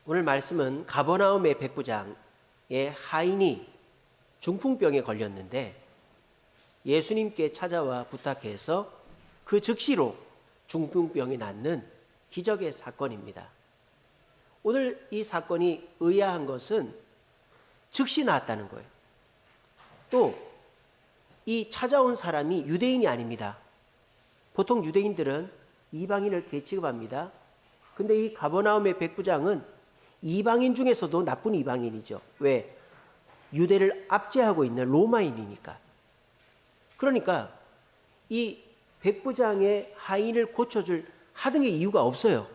오늘 말씀은 가버나움의 백부장의 하인이 중풍병에 걸렸는데 예수님께 찾아와 부탁해서 그 즉시로 중풍병이 낫는 기적의 사건입니다. 오늘 이 사건이 의아한 것은 즉시 나았다는 거예요. 또 이 찾아온 사람이 유대인이 아닙니다. 보통 유대인들은 이방인을 개취급합니다. 근데 이 가버나움의 백부장은 이방인 중에서도 나쁜 이방인이죠. 왜? 유대를 압제하고 있는 로마인이니까. 그러니까 이 백부장의 하인을 고쳐줄 하등의 이유가 없어요.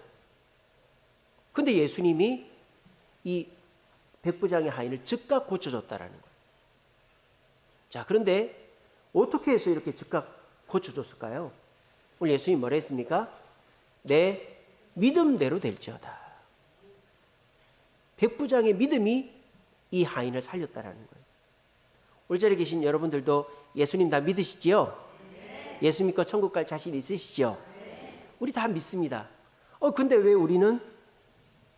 근데 예수님이 이 백부장의 하인을 즉각 고쳐줬다라는 거예요. 자, 그런데 어떻게 해서 이렇게 즉각 고쳐줬을까요? 오늘 예수님이 뭐라 했습니까? 내 믿음대로 될지어다. 백부장의 믿음이 이 하인을 살렸다라는 거예요. 오늘 자리에 계신 여러분들도 예수님 다 믿으시지요? 네. 예수 믿고 천국 갈 자신 있으시죠? 네. 우리 다 믿습니다. 근데 왜 우리는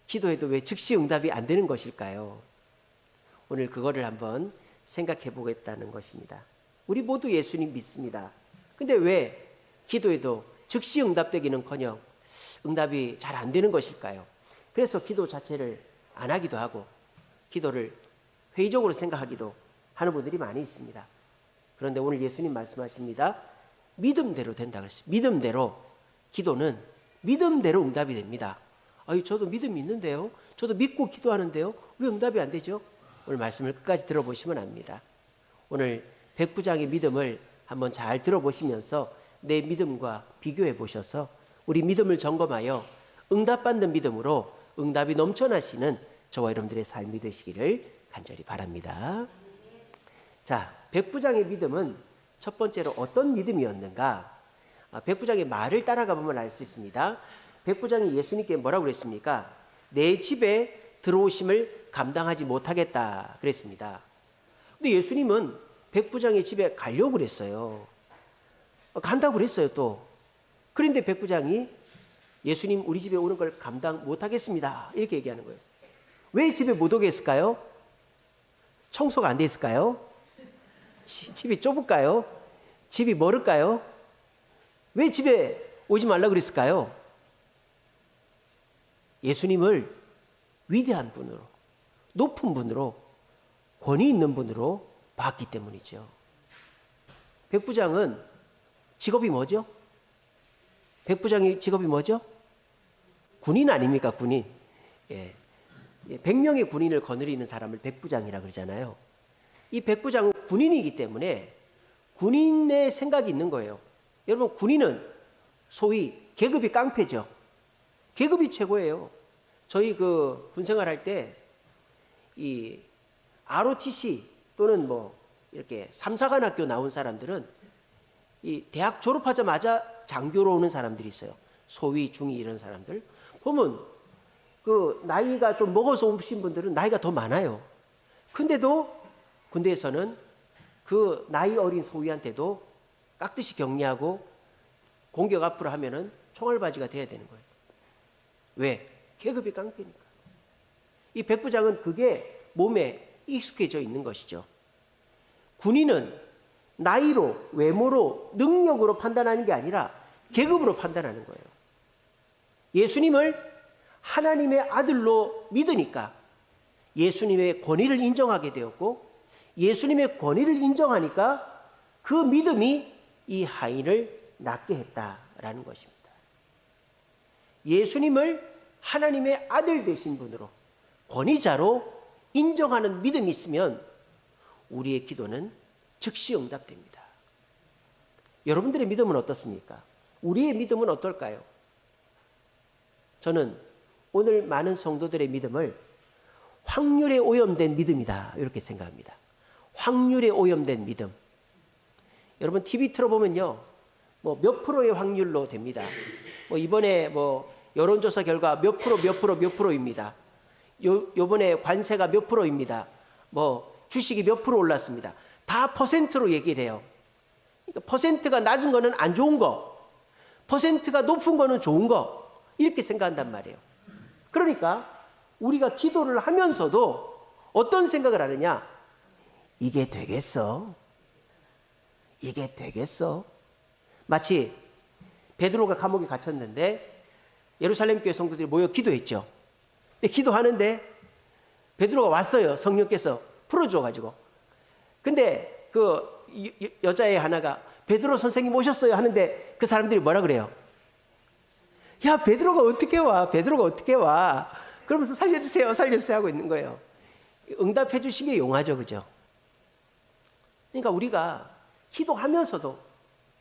기도해도 왜 즉시 응답이 안 되는 것일까요? 오늘 그거를 한번 생각해 보겠다는 것입니다. 우리 모두 예수님 믿습니다. 근데 왜 기도해도 즉시 응답되기는커녕 응답이 잘 안 되는 것일까요? 그래서 기도 자체를 안 하기도 하고 기도를 회의적으로 생각하기도 하는 분들이 많이 있습니다. 그런데 오늘 예수님 말씀하십니다. 믿음대로 된다 그랬어요. 믿음대로 기도는 믿음대로 응답이 됩니다. 저도 믿음이 있는데요. 저도 믿고 기도하는데요. 왜 응답이 안 되죠? 오늘 말씀을 끝까지 들어보시면 압니다. 오늘 백부장의 믿음을 한번 잘 들어보시면서 내 믿음과 비교해 보셔서 우리 믿음을 점검하여 응답받는 믿음으로 응답이 넘쳐나시는 저와 여러분들의 삶이 되시기를 간절히 바랍니다. 자, 백부장의 믿음은 첫 번째로 어떤 믿음이었는가? 백부장의 말을 따라가 보면 알 수 있습니다. 백부장이 예수님께 뭐라고 그랬습니까? 내 집에 들어오심을 감당하지 못하겠다 그랬습니다. 근데 예수님은 백부장의 집에 가려고 그랬어요. 간다고 그랬어요 또. 그런데 백부장이 예수님 우리 집에 오는 걸 감당 못하겠습니다 이렇게 얘기하는 거예요. 왜 집에 못 오게 했을까요? 청소가 안 돼 있을까요? 집이 좁을까요? 집이 멀을까요? 왜 집에 오지 말라고 그랬을까요? 예수님을 위대한 분으로, 높은 분으로, 권위 있는 분으로 봤기 때문이죠. 백부장은 직업이 뭐죠? 백부장의 직업이 뭐죠? 군인 아닙니까? 군인. 100명의 군인을 거느리는 사람을 백부장이라고 그러잖아요. 이 백부장은 군인이기 때문에 군인의 생각이 있는 거예요. 여러분, 군인은 소위 계급이 깡패죠. 계급이 최고예요. 저희 군생활할 때 이 ROTC 또는 이렇게 삼사관학교 나온 사람들은 이 대학 졸업하자마자 장교로 오는 사람들이 있어요. 소위, 중위 이런 사람들. 보면 나이가 좀 먹어서 오신 분들은 나이가 더 많아요. 근데도 군대에서는 그 나이 어린 소위한테도 깍듯이 격리하고 공격 앞으로 하면은 총알바지가 돼야 되는 거예요. 왜? 계급이 깡패니까. 이 백부장은 그게 몸에 익숙해져 있는 것이죠. 군인은 나이로, 외모로, 능력으로 판단하는 게 아니라 계급으로 판단하는 거예요. 예수님을 하나님의 아들로 믿으니까 예수님의 권위를 인정하게 되었고, 예수님의 권위를 인정하니까 그 믿음이 이 하인을 낫게 했다라는 것입니다. 예수님을 하나님의 아들 되신 분으로, 권위자로 인정하는 믿음이 있으면 우리의 기도는 즉시 응답됩니다. 여러분들의 믿음은 어떻습니까? 우리의 믿음은 어떨까요? 저는 오늘 많은 성도들의 믿음을 확률에 오염된 믿음이다 이렇게 생각합니다. 확률에 오염된 믿음. 여러분 TV 틀어보면요, 몇 프로의 확률로 됩니다. 이번에 여론조사 결과 몇 프로입니다. 요번에 관세가 몇 프로입니다. 주식이 몇 프로 올랐습니다. 다 퍼센트로 얘기를 해요. 그러니까 퍼센트가 낮은 거는 안 좋은 거, 퍼센트가 높은 거는 좋은 거, 이렇게 생각한단 말이에요. 그러니까 우리가 기도를 하면서도 어떤 생각을 하느냐? 이게 되겠어? 이게 되겠어? 마치 베드로가 감옥에 갇혔는데 예루살렘 교회 성도들이 모여 기도했죠. 근데 기도하는데 베드로가 왔어요. 성령께서 풀어줘가지고. 근데 그 여자애 하나가 베드로 선생님 오셨어요 하는데 그 사람들이 뭐라 그래요? 야, 베드로가 어떻게 와? 베드로가 어떻게 와? 그러면서 살려주세요, 살려주세요 하고 있는 거예요. 응답해 주신 게 용하죠, 그죠? 그러니까 우리가 기도하면서도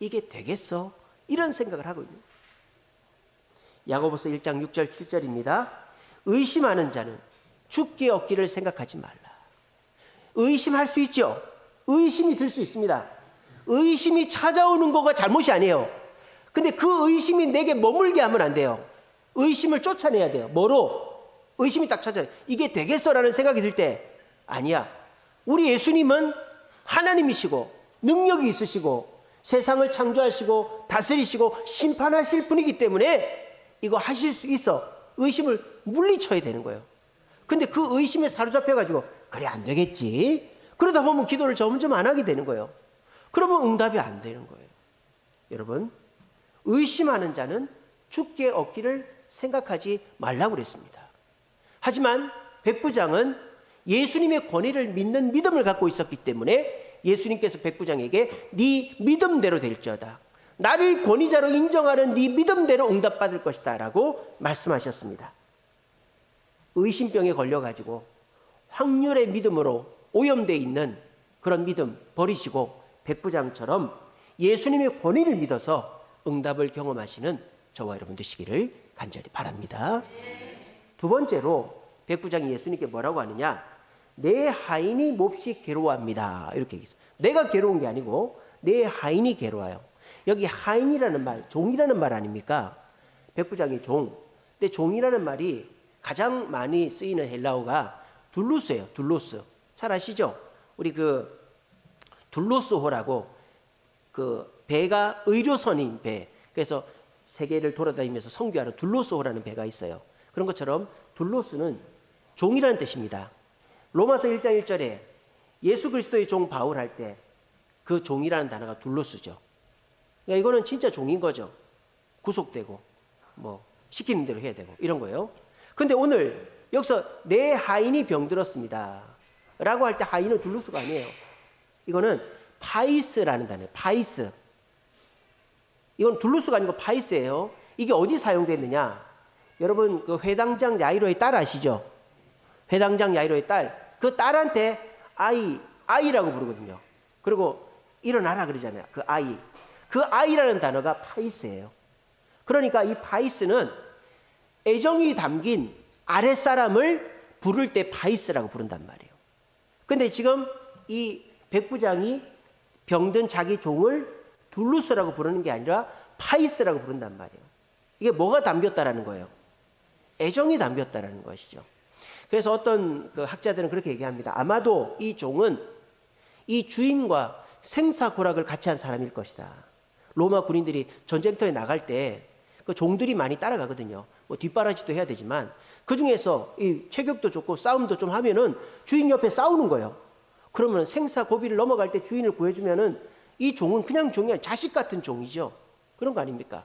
이게 되겠어? 이런 생각을 하고 있는 거예요. 야고보서 1장 6절 7절입니다. 의심하는 자는 죽게 얻기를 생각하지 말라. 의심할 수 있죠. 의심이 들 수 있습니다. 의심이 찾아오는 거가 잘못이 아니에요. 근데 그 의심이 내게 머물게 하면 안 돼요. 의심을 쫓아내야 돼요. 뭐로? 의심이 딱 찾아요. 이게 되겠어라는 생각이 들 때 아니야. 우리 예수님은 하나님이시고 능력이 있으시고 세상을 창조하시고 다스리시고 심판하실 분이기 때문에 이거 하실 수 있어. 의심을 물리쳐야 되는 거예요. 근데 그 의심에 사로잡혀가지고 그래 안 되겠지. 그러다 보면 기도를 점점 안 하게 되는 거예요. 그러면 응답이 안 되는 거예요. 여러분, 의심하는 자는 죽게 얻기를 생각하지 말라고 그랬습니다. 하지만 백부장은 예수님의 권위를 믿는 믿음을 갖고 있었기 때문에 예수님께서 백부장에게 네 믿음대로 될지어다. 나를 권위자로 인정하는 네 믿음대로 응답받을 것이다 라고 말씀하셨습니다. 의심병에 걸려가지고 확률의 믿음으로 오염되어 있는 그런 믿음 버리시고 백부장처럼 예수님의 권위를 믿어서 응답을 경험하시는 저와 여러분 되시기를 간절히 바랍니다. 두 번째로 백부장이 예수님께 뭐라고 하느냐? 내 하인이 몹시 괴로워합니다. 이렇게 얘기했어요. 내가 괴로운 게 아니고 내 하인이 괴로워요. 여기 하인이라는 말, 종이라는 말 아닙니까? 백부장의 종. 근데 종이라는 말이 가장 많이 쓰이는 헬라어가 둘루스예요. 둘루스. 잘 아시죠? 우리 그 둘루스호라고 그 배가 의료선인 배. 그래서 세계를 돌아다니면서 선교하는 둘루스호라는 배가 있어요. 그런 것처럼 둘루스는 종이라는 뜻입니다. 로마서 1장 1절에 예수 그리스도의 종 바울 할 때 그 종이라는 단어가 둘루스죠. 그러니까 이거는 진짜 종인 거죠. 구속되고 뭐 시키는 대로 해야 되고 이런 거예요. 근데 오늘 여기서 내 하인이 병들었습니다 라고 할 때 하인은 둘루스가 아니에요. 이거는 파이스라는 단어예요. 파이스. 이건 둘루스가 아니고 파이스예요. 이게 어디 사용됐느냐? 여러분 그 회당장 야이로의 딸 아시죠? 회당장 야이로의 딸. 그 딸한테 아이라고 부르거든요. 그리고 일어나라 그러잖아요. 그 아이. 그 아이라는 단어가 파이스예요. 그러니까 이 파이스는 애정이 담긴 아랫사람을 부를 때 파이스라고 부른단 말이에요. 근데 지금 이 백부장이 병든 자기 종을 둘루스라고 부르는 게 아니라 파이스라고 부른단 말이에요. 이게 뭐가 담겼다라는 거예요? 애정이 담겼다라는 것이죠. 그래서 어떤 그 학자들은 그렇게 얘기합니다. 아마도 이 종은 이 주인과 생사고락을 같이 한 사람일 것이다. 로마 군인들이 전쟁터에 나갈 때 그 종들이 많이 따라가거든요. 뭐 뒷바라지도 해야 되지만 그 중에서 이 체격도 좋고 싸움도 좀 하면은 주인 옆에 싸우는 거예요. 그러면 생사 고비를 넘어갈 때 주인을 구해주면은 이 종은 그냥 종이 아니라 자식 같은 종이죠. 그런 거 아닙니까?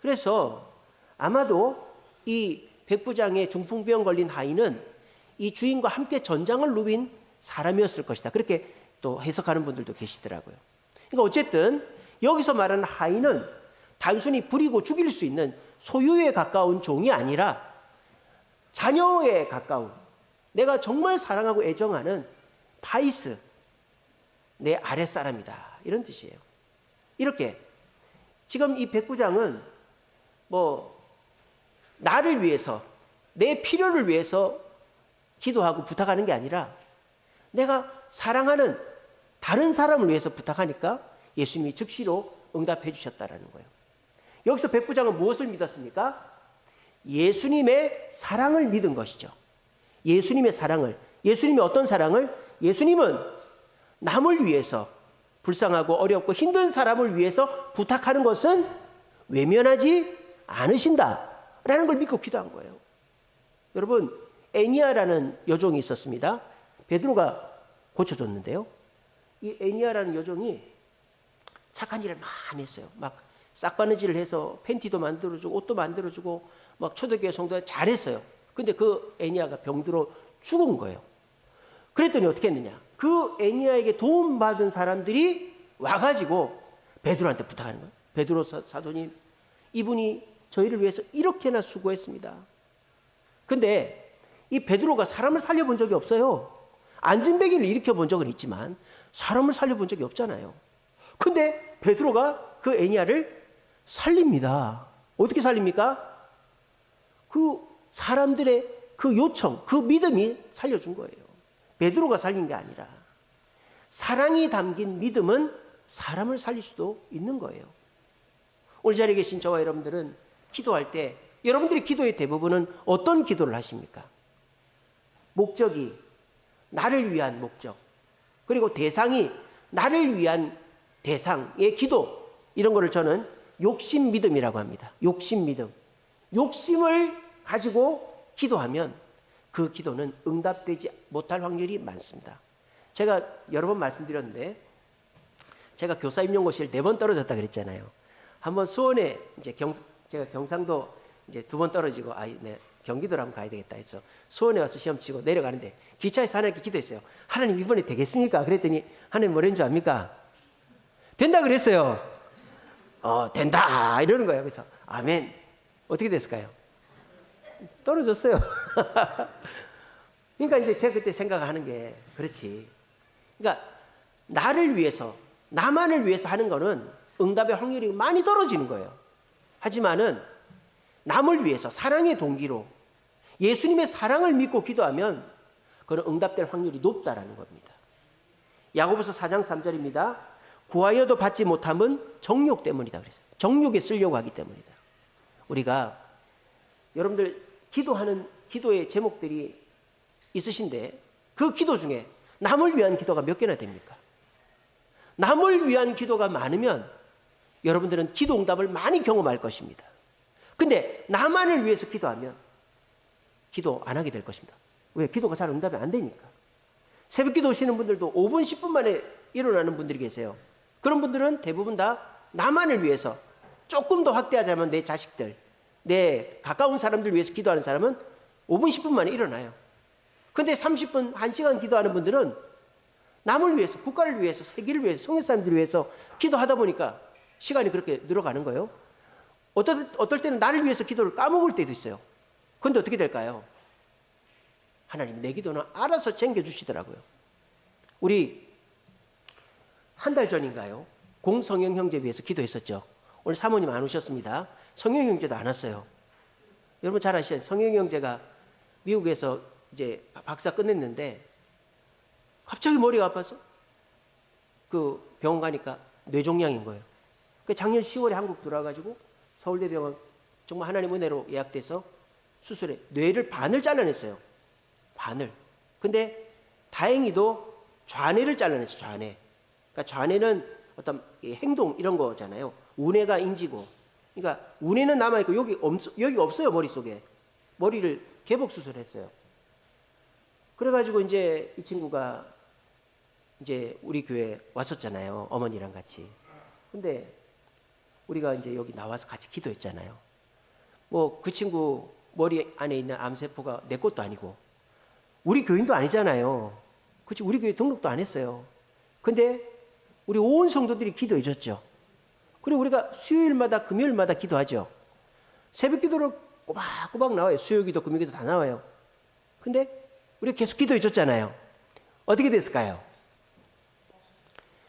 그래서 아마도 이 백부장의 중풍병 걸린 하인은 이 주인과 함께 전장을 누빈 사람이었을 것이다. 그렇게 또 해석하는 분들도 계시더라고요. 그러니까 어쨌든 여기서 말하는 하인은 단순히 부리고 죽일 수 있는 소유에 가까운 종이 아니라 자녀에 가까운 내가 정말 사랑하고 애정하는 파이스, 내 아랫사람이다. 이런 뜻이에요. 이렇게 지금 이 백부장은 뭐 나를 위해서 내 필요를 위해서 기도하고 부탁하는 게 아니라 내가 사랑하는 다른 사람을 위해서 부탁하니까 예수님이 즉시로 응답해 주셨다라는 거예요. 여기서 백부장은 무엇을 믿었습니까? 예수님의 사랑을 믿은 것이죠. 예수님의 사랑을. 예수님이 어떤 사랑을? 예수님은 남을 위해서 불쌍하고 어렵고 힘든 사람을 위해서 부탁하는 것은 외면하지 않으신다라는 걸 믿고 기도한 거예요. 여러분, 애니아라는 여종이 있었습니다. 베드로가 고쳐줬는데요. 이 애니아라는 여종이 착한 일을 많이 했어요. 막 싹바느질을 해서 팬티도 만들어주고 옷도 만들어주고 막 초대교회 성도가 잘했어요. 근데 그 애니아가 병들어 죽은 거예요. 그랬더니 어떻게 했느냐? 그 애니아에게 도움받은 사람들이 와가지고 베드로한테 부탁하는 거예요. 베드로 사도님, 이분이 저희를 위해서 이렇게나 수고했습니다. 근데 이 베드로가 사람을 살려본 적이 없어요. 안진뱅이를 일으켜본 적은 있지만 사람을 살려본 적이 없잖아요. 근데 베드로가 그 애니아를 살립니다. 어떻게 살립니까? 그 사람들의 그 요청, 그 믿음이 살려준 거예요. 베드로가 살린 게 아니라 사랑이 담긴 믿음은 사람을 살릴 수도 있는 거예요. 오늘 자리에 계신 저와 여러분들은 기도할 때 여러분들의 기도의 대부분은 어떤 기도를 하십니까? 목적이 나를 위한 목적, 그리고 대상이 나를 위한 대상의 기도, 이런 거를 저는 욕심 믿음이라고 합니다. 욕심 믿음. 욕심을 가지고 기도하면 그 기도는 응답되지 못할 확률이 많습니다. 제가 여러 번 말씀드렸는데, 제가 교사 임용고시를 4번 떨어졌다 그랬잖아요. 한번 수원에 이제 제가 경상도 이제 2번 떨어지고 경기도로 한번 가야 되겠다 해서 수원에 와서 시험 치고 내려가는데 기차에서 하나님께 기도했어요. 하나님 이번에 되겠습니까? 그랬더니 하나님 뭐라는 줄 압니까? 된다 그랬어요. 된다 이러는 거예요. 그래서 아멘. 어떻게 됐을까요? 떨어졌어요. 그러니까 이제 제가 그때 생각하는 게, 그렇지. 그러니까 나를 위해서, 나만을 위해서 하는 거는 응답의 확률이 많이 떨어지는 거예요. 하지만은 남을 위해서 사랑의 동기로 예수님의 사랑을 믿고 기도하면 그건 응답될 확률이 높다라는 겁니다. 야고보서 4장 3절입니다. 구하여도 받지 못함은 정욕 때문이다 그랬어요. 정욕에 쓰려고 하기 때문이다. 우리가 여러분들 기도하는 기도의 제목들이 있으신데 그 기도 중에 남을 위한 기도가 몇 개나 됩니까? 남을 위한 기도가 많으면 여러분들은 기도 응답을 많이 경험할 것입니다. 근데 나만을 위해서 기도하면 기도 안 하게 될 것입니다. 왜? 기도가 잘 응답이 안 되니까. 새벽 기도 오시는 분들도 5분, 10분 만에 일어나는 분들이 계세요. 그런 분들은 대부분 다 나만을 위해서, 조금 더 확대하자면 내 자식들, 내 가까운 사람들 위해서 기도하는 사람은 5분, 10분 만에 일어나요. 근데 30분, 1시간 기도하는 분들은 남을 위해서, 국가를 위해서, 세계를 위해서, 성교 사람들을 위해서 기도하다 보니까 시간이 그렇게 늘어가는 거예요. 어떨 때는 나를 위해서 기도를 까먹을 때도 있어요. 그런데 어떻게 될까요? 하나님 내 기도는 알아서 챙겨주시더라고요. 우리 한 달 전인가요? 공성영 형제 위해서 기도했었죠. 오늘 사모님 안 오셨습니다. 성영 형제도 안 왔어요. 여러분 잘 아시죠? 성영 형제가 미국에서 이제 박사 끝냈는데 갑자기 머리가 아파서 그 병원 가니까 뇌종양인 거예요. 작년 10월에 한국 들어와가지고 서울대병원 정말 하나님 은혜로 예약돼서 수술에 뇌를 반을 잘라냈어요. 반을. 근데 다행히도 좌뇌를 잘라냈어요. 좌뇌. 그러니까 좌뇌는 어떤 행동 이런 거잖아요. 우뇌가 인지고. 그러니까 우뇌는 남아있고 여기가 없어요. 머릿속에. 머리를 개복 수술했어요. 그래가지고 이제 이 친구가 이제 우리 교회 왔었잖아요. 어머니랑 같이. 근데 우리가 이제 여기 나와서 같이 기도했잖아요. 뭐 그 친구 머리 안에 있는 암세포가 내 것도 아니고 우리 교인도 아니잖아요. 그치? 우리 교회 등록도 안 했어요. 근데 우리 온 성도들이 기도해 줬죠. 그리고 우리가 수요일마다 금요일마다 기도하죠. 새벽 기도를 꼬박꼬박 나와요. 수요기도 금요기도 다 나와요. 근데 우리가 계속 기도해 줬잖아요. 어떻게 됐을까요?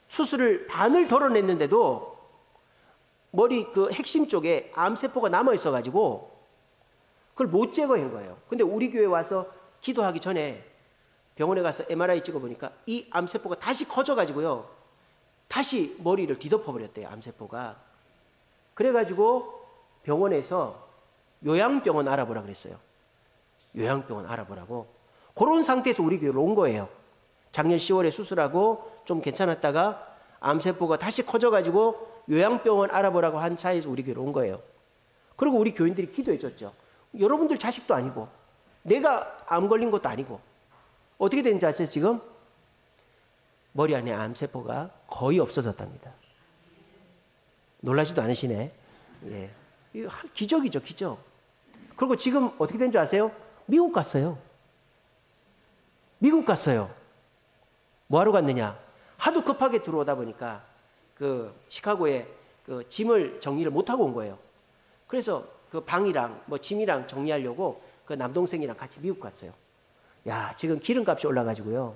수술을 반을 덜어냈는데도 머리 그 핵심 쪽에 암세포가 남아있어가지고 그걸 못 제거한 거예요. 근데 우리 교회 와서 기도하기 전에 병원에 가서 MRI 찍어보니까 이 암세포가 다시 커져가지고요. 다시 머리를 뒤덮어버렸대요. 암세포가. 그래가지고 병원에서 요양병원 알아보라 그랬어요. 요양병원 알아보라고. 그런 상태에서 우리 교회로 온 거예요. 작년 10월에 수술하고 좀 괜찮았다가 암세포가 다시 커져가지고 요양병원 알아보라고 한 차에서 우리 교회로 온 거예요. 그리고 우리 교인들이 기도해 줬죠. 여러분들 자식도 아니고 내가 암 걸린 것도 아니고. 어떻게 되는지 아세요, 지금? 머리 안에 암세포가 거의 없어졌답니다. 놀라지도 않으시네. 예. 이거 기적이죠, 기적. 그리고 지금 어떻게 된 줄 아세요? 미국 갔어요. 미국 갔어요. 뭐하러 갔느냐? 하도 급하게 들어오다 보니까 그 시카고에 그 짐을 정리를 못하고 온 거예요. 그래서 그 방이랑 뭐 짐이랑 정리하려고 그 남동생이랑 같이 미국 갔어요. 야, 지금 기름값이 올라가지고요.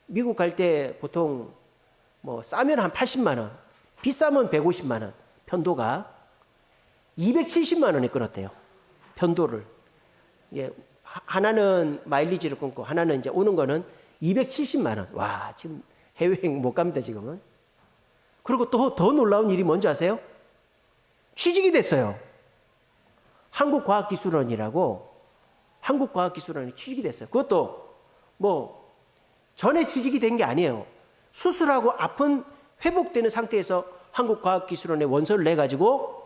미국 갈 때 보통 뭐 싸면 한 80만 원, 비싸면 150만 원, 편도가 270만 원에 끊었대요. 편도를. 예, 하나는 마일리지를 끊고 하나는 이제 오는 거는 270만 원. 와, 지금 해외여행 못 갑니다, 지금은. 그리고 또 더 놀라운 일이 뭔지 아세요? 취직이 됐어요. 한국과학기술원이라고 한국과학기술원에 취직이 됐어요. 그것도 뭐 전에 취직이 된 게 아니에요. 수술하고 아픈 회복되는 상태에서 한국과학기술원에 원서를 내가지고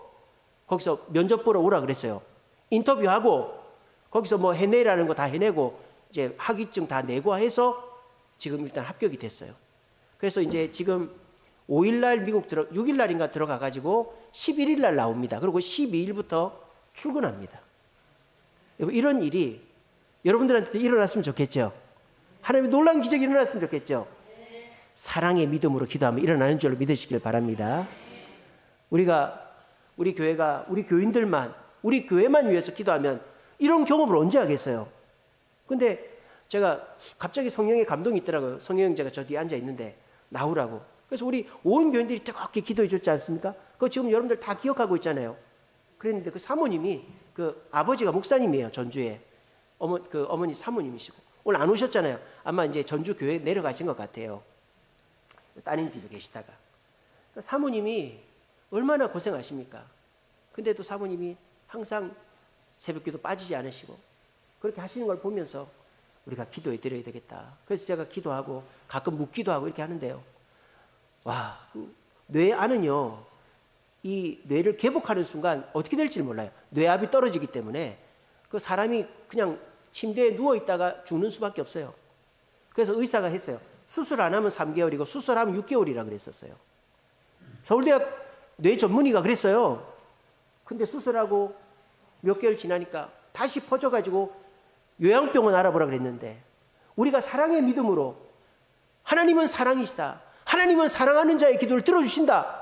거기서 면접 보러 오라 그랬어요. 인터뷰하고 거기서 뭐 해내라는 거 다 해내고 이제 학위증 다 내고 해서 지금 일단 합격이 됐어요. 그래서 이제 지금 5일날 미국 6일날인가 들어가가지고 11일날 나옵니다. 그리고 12일부터 출근합니다. 이런 일이 여러분들한테 일어났으면 좋겠죠. 하나님의 놀라운 기적이 일어났으면 좋겠죠. 사랑의 믿음으로 기도하면 일어나는 줄로 믿으시길 바랍니다. 우리 교회가 우리 교인들만 우리 교회만 위해서 기도하면 이런 경험을 언제 하겠어요? 근데 제가 갑자기 성령의 감동이 있더라고요. 성령 형제가 저 뒤에 앉아 있는데 나오라고. 그래서 우리 온 교인들이 뜨겁게 기도해 줬지 않습니까? 그거 지금 여러분들 다 기억하고 있잖아요. 그랬는데 그 사모님이 그 아버지가 목사님이에요. 전주에. 어머니 사모님이시고. 오늘 안 오셨잖아요. 아마 이제 전주 교회에 내려가신 것 같아요. 따님 집에 계시다가. 그 사모님이 얼마나 고생하십니까? 근데도 사모님이 항상 새벽기도 빠지지 않으시고 그렇게 하시는 걸 보면서 우리가 기도해 드려야 되겠다. 그래서 제가 기도하고 가끔 묻기도 하고 이렇게 하는데요. 와, 뇌 안은요, 이 뇌를 개복하는 순간 어떻게 될지 몰라요. 뇌압이 떨어지기 때문에 그 사람이 그냥 침대에 누워 있다가 죽는 수밖에 없어요. 그래서 의사가 했어요. 수술 안 하면 3개월이고 수술하면 6개월이라 그랬었어요. 서울대학 뇌 전문의가 그랬어요. 근데 수술하고 몇 개월 지나니까 다시 퍼져가지고 요양병원 알아보라 그랬는데 우리가 사랑의 믿음으로 하나님은 사랑이시다. 하나님은 사랑하는 자의 기도를 들어주신다.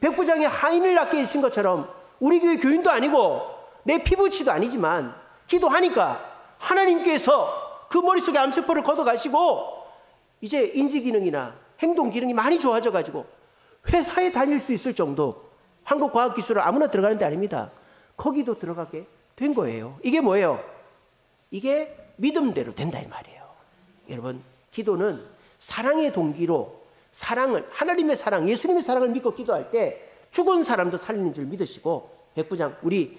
백부장의 하인을 낫게 해주신 것처럼 우리 교회 교인도 아니고 내 피부치도 아니지만 기도하니까 하나님께서 그 머릿속에 암세포를 걷어가시고 이제 인지기능이나 행동기능이 많이 좋아져가지고 회사에 다닐 수 있을 정도 한국과학기술을 아무나 들어가는 데 아닙니다. 거기도 들어가게 된 거예요. 이게 뭐예요? 이게 믿음대로 된다 이 말이에요. 여러분, 기도는 사랑의 동기로 사랑을, 하나님의 사랑, 예수님의 사랑을 믿고 기도할 때 죽은 사람도 살리는 줄 믿으시고 백부장, 우리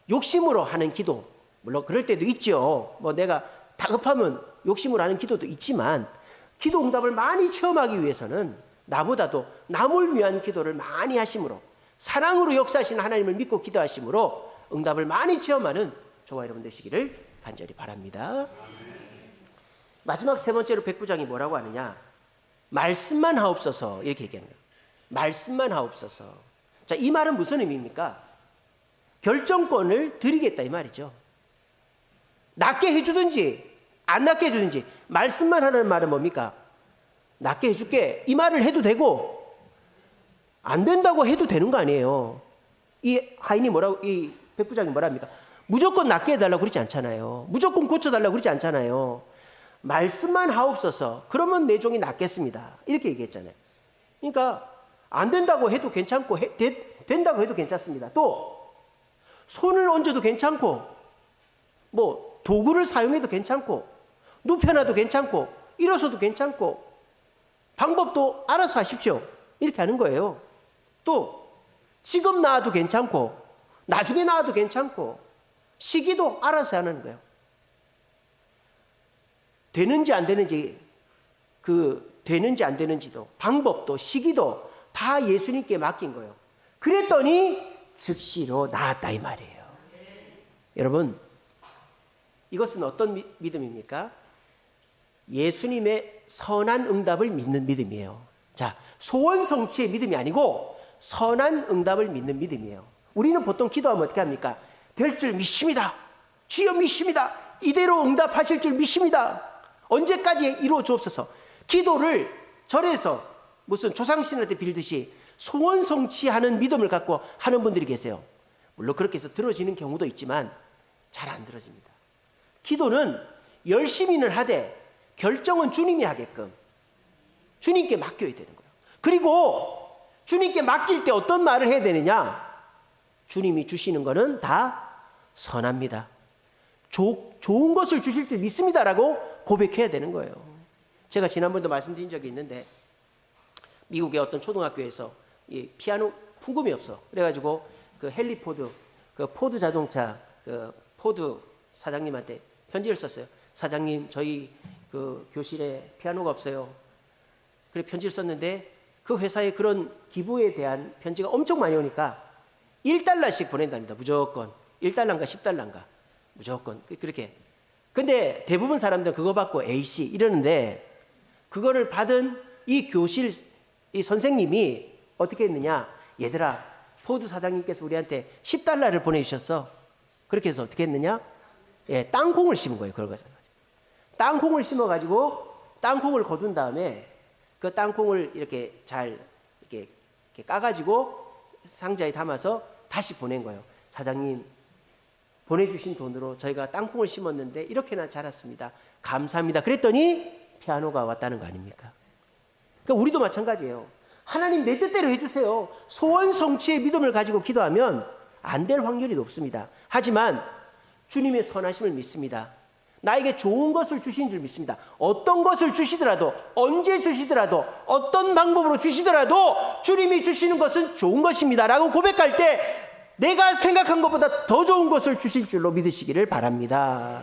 욕심으로 하는 기도, 물론 그럴 때도 있죠. 뭐 내가 다급하면 욕심으로 하는 기도도 있지만 기도 응답을 많이 체험하기 위해서는 나보다도 남을 위한 기도를 많이 하심으로 사랑으로 역사하시는 하나님을 믿고 기도하심으로 응답을 많이 체험하는 저와 여러분 되시기를 간절히 바랍니다. 마지막 세 번째로 백부장이 뭐라고 하느냐? 말씀만 하옵소서 이렇게 얘기하는 거예요. 말씀만 하옵소서. 자, 이 말은 무슨 의미입니까? 결정권을 드리겠다 이 말이죠. 낫게 해주든지 안 낫게 해주든지 말씀만 하라는 말은 뭡니까? 낫게 해줄게 이 말을 해도 되고 안 된다고 해도 되는 거 아니에요. 이 하인이 뭐라고, 이 백부장이 뭐랍니까? 무조건 낫게 해달라고 그러지 않잖아요. 무조건 고쳐달라고 그러지 않잖아요. 말씀만 하옵소서. 그러면 내 종이 낫겠습니다. 이렇게 얘기했잖아요. 그러니까 안 된다고 해도 괜찮고 된다고 해도 괜찮습니다. 또 손을 얹어도 괜찮고 뭐 도구를 사용해도 괜찮고 눕혀놔도 괜찮고 일어서도 괜찮고 방법도 알아서 하십시오. 이렇게 하는 거예요. 또 지금 나와도 괜찮고 나중에 나와도 괜찮고 시기도 알아서 하는 거예요. 되는지 안 되는지 되는지 안 되는지도 방법도 시기도 다 예수님께 맡긴 거예요. 그랬더니 즉시로 나았다 이 말이에요. 여러분, 이것은 어떤 믿음입니까? 예수님의 선한 응답을 믿는 믿음이에요. 자, 소원 성취의 믿음이 아니고 선한 응답을 믿는 믿음이에요. 우리는 보통 기도하면 어떻게 합니까? 될 줄 믿습니다. 주여 믿습니다. 이대로 응답하실 줄 믿습니다. 언제까지 이루어 주옵소서. 기도를 절에서 무슨 조상신한테 빌듯이 소원 성취하는 믿음을 갖고 하는 분들이 계세요. 물론 그렇게 해서 들어지는 경우도 있지만 잘 안 들어집니다. 기도는 열심히는 하되 결정은 주님이 하게끔 주님께 맡겨야 되는 거예요. 그리고 주님께 맡길 때 어떤 말을 해야 되느냐? 주님이 주시는 거는 다 선합니다. 좋은 것을 주실 줄 믿습니다라고 고백해야 되는 거예요. 제가 지난번도 말씀드린 적이 있는데 미국의 어떤 초등학교에서 이 피아노 풍금이 없어. 그래가지고 그 헨리 포드, 그 포드 자동차 그 포드 사장님한테 편지를 썼어요. 사장님, 저희 그 교실에 피아노가 없어요. 그래 편지를 썼는데 그 회사에 그런 기부에 대한 편지가 엄청 많이 오니까 $1씩 보낸답니다. 무조건. 1달러인가 10달러인가. 무조건. 그렇게. 근데 대부분 사람들은 그거 받고 AC 이러는데 그거를 받은 이 교실 이 선생님이 어떻게 했느냐. 얘들아, 포드 사장님께서 우리한테 $10를 보내주셨어. 그렇게 해서 어떻게 했느냐. 예, 땅콩을 심은 거예요. 그걸 가지고. 땅콩을 심어가지고 땅콩을 거둔 다음에 그 땅콩을 이렇게 잘 이렇게 까가지고 상자에 담아서 다시 보낸 거예요. 사장님, 보내주신 돈으로 저희가 땅콩을 심었는데 이렇게나 자랐습니다. 감사합니다. 그랬더니 피아노가 왔다는 거 아닙니까? 그러니까 우리도 마찬가지예요. 하나님 내 뜻대로 해주세요. 소원 성취의 믿음을 가지고 기도하면 안 될 확률이 높습니다. 하지만 주님의 선하심을 믿습니다. 나에게 좋은 것을 주신 줄 믿습니다. 어떤 것을 주시더라도, 언제 주시더라도, 어떤 방법으로 주시더라도 주님이 주시는 것은 좋은 것입니다 라고 고백할 때 내가 생각한 것보다 더 좋은 것을 주실 줄로 믿으시기를 바랍니다.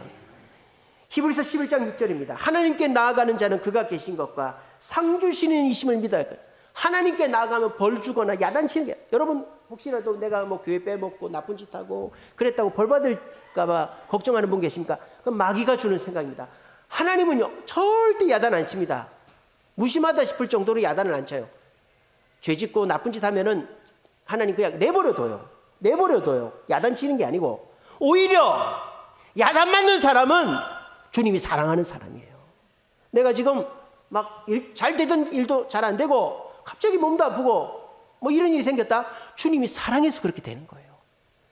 히브리서 11장 6절입니다. 하나님께 나아가는 자는 그가 계신 것과 상 주시는 이심을 믿어야 할 거예요. 하나님께 나아가면 벌 주거나 야단치는 게, 여러분 혹시라도 내가 뭐 교회 빼먹고 나쁜 짓 하고 그랬다고 벌 받을까봐 걱정하는 분 계십니까? 그건 마귀가 주는 생각입니다. 하나님은요 절대 야단 안 칩니다. 무심하다 싶을 정도로 야단을 안 쳐요. 죄 짓고 나쁜 짓 하면은 하나님 그냥 내버려둬요. 내버려둬요. 야단 치는 게 아니고 오히려 야단 맞는 사람은 주님이 사랑하는 사람이에요. 내가 지금 막 잘 되던 일도 잘 안 되고 갑자기 몸도 아프고 뭐 이런 일이 생겼다. 주님이 사랑해서 그렇게 되는 거예요.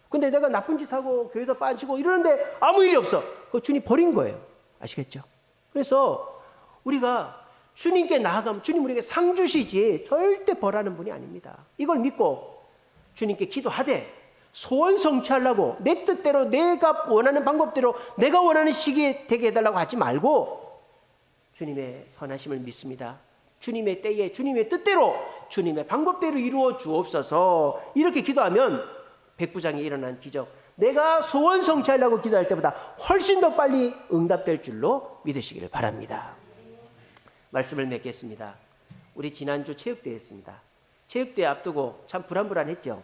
근데 내가 나쁜 짓 하고 교회도 빠지고 이러는데 아무 일이 없어. 그거 주님 버린 거예요. 아시겠죠? 그래서 우리가 주님께 나아가면 주님 우리에게 상 주시지 절대 벌하는 분이 아닙니다. 이걸 믿고 주님께 기도하되 소원 성취하려고 내 뜻대로 내가 원하는 방법대로 내가 원하는 시기에 되게 해달라고 하지 말고 주님의 선하심을 믿습니다. 주님의 때에 주님의 뜻대로 주님의 방법대로 이루어 주옵소서. 이렇게 기도하면 백부장이 일어난 기적, 내가 소원 성취하려고 기도할 때보다 훨씬 더 빨리 응답될 줄로 믿으시기를 바랍니다. 말씀을 맺겠습니다. 우리 지난주 체육대회 했습니다. 체육대회 앞두고 참 불안불안했죠.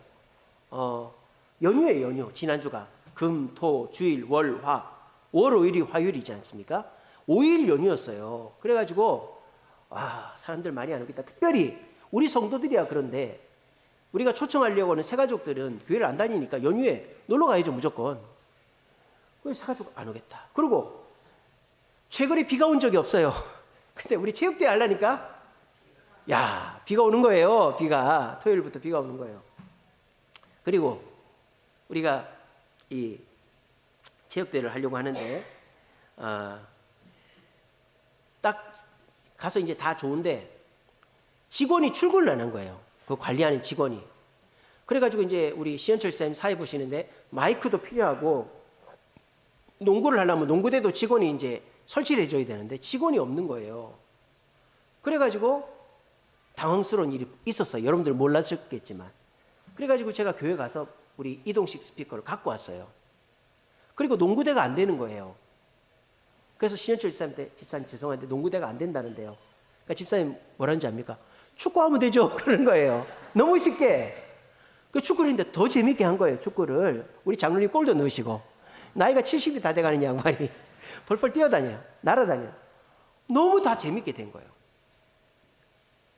연휴예요, 연휴. 지난주가 금, 토, 주일, 월, 화. 월요일이 화요일이지 않습니까? 5일 연휴였어요. 그래가지고 사람들 많이 안 오겠다. 특별히 우리 성도들이야. 그런데 우리가 초청하려고 하는 새가족들은 교회를 안 다니니까 연휴에 놀러 가야죠, 무조건. 왜 새가족 안 오겠다. 그리고 최근에 비가 온 적이 없어요. 근데 우리 체육대회 하려니까 비가 오는 거예요. 비가 토요일부터 비가 오는 거예요. 그리고 우리가 이 체육대회를 하려고 하는데 딱 가서 이제 다 좋은데 직원이 출근을 안 한 거예요. 그 관리하는 직원이. 그래가지고 이제 우리 시현철 쌤 사회 보시는데 마이크도 필요하고 농구를 하려면 농구대도 직원이 이제 설치를 해줘야 되는데 직원이 없는 거예요. 그래가지고 당황스러운 일이 있었어요. 여러분들 몰랐겠지만. 그래가지고 제가 교회 가서 우리 이동식 스피커를 갖고 왔어요. 그리고 농구대가 안 되는 거예요. 그래서 신현철 집사님한테, 집사님 죄송한데 농구대가 안 된다는데요. 그러니까 집사님 뭐라는지 압니까? 축구하면 되죠. 그런 거예요. 너무 쉽게. 그 축구를 했는데 더 재밌게 한 거예요. 축구를. 우리 장로님 골도 넣으시고. 나이가 70이 다 돼가는 양반이 펄펄 뛰어다녀요. 날아다녀요. 너무 다 재밌게 된 거예요.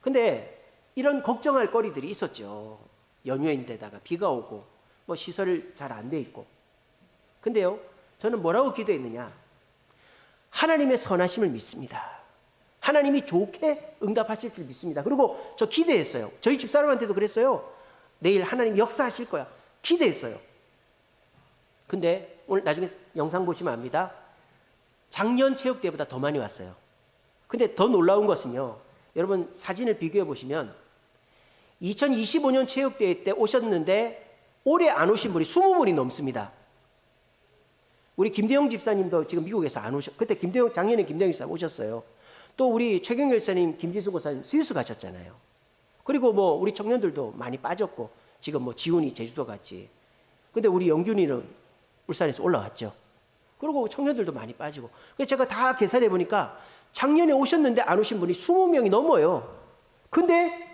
근데 이런 걱정할 거리들이 있었죠. 연휴인데다가 비가 오고 뭐 시설 잘 안 돼 있고. 근데요, 저는 뭐라고 기도했느냐? 하나님의 선하심을 믿습니다. 하나님이 좋게 응답하실 줄 믿습니다. 그리고 저 기대했어요. 저희 집사람한테도 그랬어요. 내일 하나님 역사하실 거야. 기대했어요. 근데 오늘 나중에 영상 보시면 압니다. 작년 체육대회보다 더 많이 왔어요. 근데 더 놀라운 것은요, 여러분 사진을 비교해 보시면 2025년 체육대회 때 오셨는데 올해 안 오신 분이 20분이 넘습니다. 우리 김대영 집사님도 지금 미국에서 안 그때 작년에 김대영 집사님 오셨어요. 또 우리 최경열 집사님, 김지수 고사님 스위스 가셨잖아요. 그리고 뭐 우리 청년들도 많이 빠졌고, 지금 뭐 지훈이 제주도 갔지. 근데 우리 영균이는 울산에서 올라왔죠. 그리고 청년들도 많이 빠지고. 그래서 제가 다 계산해 보니까 작년에 오셨는데 안 오신 분이 20명이 넘어요. 근데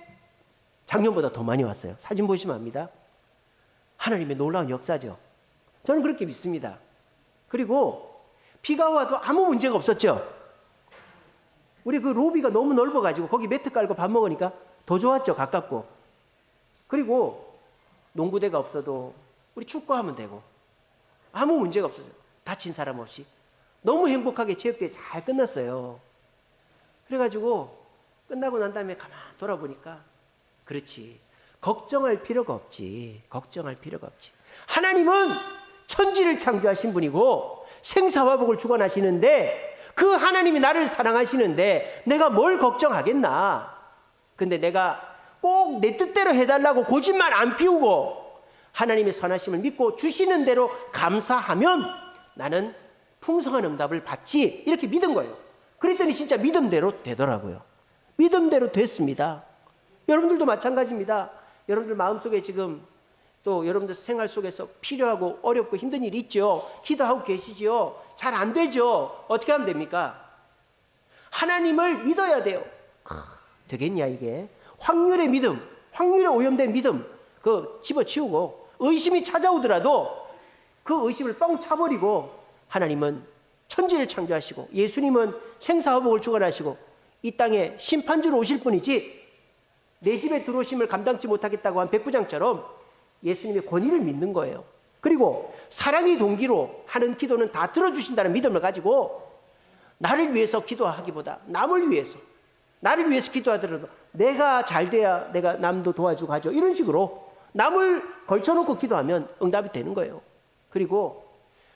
작년보다 더 많이 왔어요. 사진 보시면 압니다. 하나님의 놀라운 역사죠. 저는 그렇게 믿습니다. 그리고 비가 와도 아무 문제가 없었죠. 우리 그 로비가 너무 넓어가지고 거기 매트 깔고 밥 먹으니까 더 좋았죠. 가깝고. 그리고 농구대가 없어도 우리 축구하면 되고 아무 문제가 없었어요. 다친 사람 없이. 너무 행복하게 체육대회 잘 끝났어요. 그래가지고 끝나고 난 다음에 가만 돌아보니까, 그렇지, 걱정할 필요가 없지. 걱정할 필요가 없지. 하나님은 천지를 창조하신 분이고 생사화복을 주관하시는데, 그 하나님이 나를 사랑하시는데 내가 뭘 걱정하겠나. 근데 내가 꼭 내 뜻대로 해달라고 고집만 안 피우고 하나님의 선하심을 믿고 주시는 대로 감사하면 나는 풍성한 응답을 받지, 이렇게 믿은 거예요. 그랬더니 진짜 믿음대로 되더라고요. 믿음대로 됐습니다. 여러분들도 마찬가지입니다. 여러분들 마음속에 지금 또 여러분들 생활 속에서 필요하고 어렵고 힘든 일이 있죠. 기도하고 계시죠. 잘 안 되죠. 어떻게 하면 됩니까? 하나님을 믿어야 돼요. 되겠냐 이게? 확률의 믿음, 확률에 오염된 믿음, 그거 집어치우고, 의심이 찾아오더라도 그 의심을 뻥 차버리고, 하나님은 천지를 창조하시고 예수님은 생사화복을 주관하시고 이 땅에 심판주로 오실 분이지, 내 집에 들어오심을 감당치 못하겠다고 한 백부장처럼 예수님의 권위를 믿는 거예요. 그리고 사랑이 동기로 하는 기도는 다 들어주신다는 믿음을 가지고 나를 위해서 기도하기보다 남을 위해서, 나를 위해서 기도하더라도 내가 잘 돼야 내가 남도 도와주고 하죠. 이런 식으로 남을 걸쳐놓고 기도하면 응답이 되는 거예요. 그리고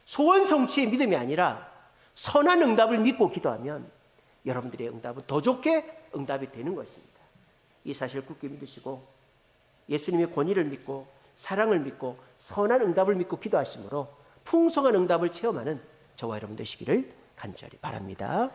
소원 성취의 믿음이 아니라 선한 응답을 믿고 기도하면 여러분들의 응답은 더 좋게 응답이 되는 것입니다. 이 사실을 굳게 믿으시고 예수님의 권위를 믿고 사랑을 믿고 선한 응답을 믿고 기도하심으로 풍성한 응답을 체험하는 저와 여러분 되시기를 간절히 바랍니다.